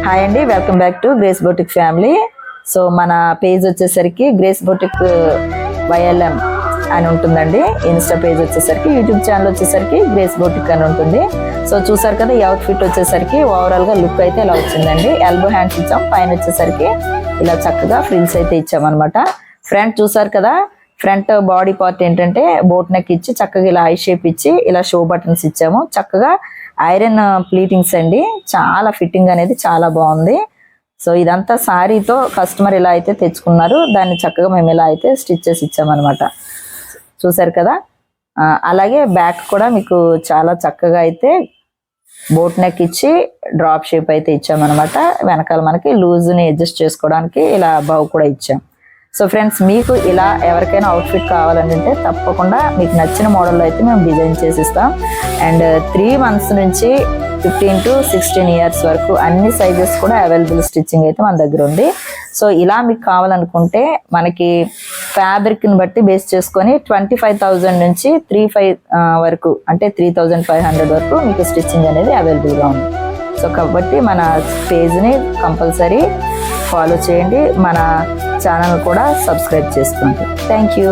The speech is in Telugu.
హాయ్ అండి, welcome back to grace boutique family. So మన పేజ్ వచ్చేసరికి గ్రేస్ బొటిక్ వైఎల్ఎం అని ఉంటుందండి. ఇన్స్టా పేజ్ వచ్చేసరికి, యూట్యూబ్ ఛానల్ వచ్చేసరికి గ్రేస్ బొటిక్ అని ఉంటుంది. సో చూసారు కదా, ఈ అవుట్ ఫిట్ వచ్చేసరికి ఓవరాల్ గా లుక్ అయితే ఇలా వచ్చిందండి. ఎల్బో హ్యాండ్స్ ఇచ్చాం, పైన వచ్చేసరికి ఇలా చక్కగా ఫ్రిల్స్ అయితే ఇచ్చామన్నమాట. ఫ్రంట్ చూసారు కదా, ఫ్రంట్ బాడీ పార్ట్ ఏంటంటే బోట్ నెక్ ఇచ్చి చక్కగా ఇలా ఐ షేప్ ఇచ్చి ఇలా షో బటన్స్ ఇచ్చాము. చక్కగా ఐరన్ ప్లీటింగ్స్ అండి, చాలా ఫిట్టింగ్ అనేది చాలా బాగుంది. సో ఇదంతా సారీతో కస్టమర్ ఇలా అయితే తెచ్చుకున్నారు, దాన్ని చక్కగా మేము ఇలా అయితే స్టిచ్ చేసి ఇచ్చామన్నమాట. చూసారు కదా, అలాగే బ్యాక్ కూడా మీకు చాలా చక్కగా అయితే బోట్ నెక్ ఇచ్చి డ్రాప్ షేప్ అయితే ఇచ్చామన్నమాట. వెనకాల మనకి లూజ్ని అడ్జస్ట్ చేసుకోవడానికి ఇలా బౌ కూడా ఇచ్చాం. సో ఫ్రెండ్స్, మీకు ఇలా ఎవరికైనా అవుట్ఫిట్ కావాలంటే తప్పకుండా మీకు నచ్చిన మోడల్లో అయితే మేము డిజైన్ చేసిస్తాం. అండ్ 3 months నుంచి 15 to 16 years వరకు అన్ని సైజెస్ కూడా అవైలబుల్ స్టిచ్చింగ్ అయితే మన దగ్గర ఉంది. సో ఇలా మీకు కావాలనుకుంటే మనకి ఫ్యాబ్రిక్ని బట్టి బేస్ చేసుకొని 25,000 నుంచి 35 వరకు, అంటే 3,500 వరకు మీకు స్టిచ్చింగ్ అనేది అవైలబుల్గా ఉంది. సో కాబట్టి మన పేజ్ని కంపల్సరీ ఫాలో చేయండి, మన ఛానల్ కూడా సబ్స్క్రైబ్ చేసుకోండి. Thank you.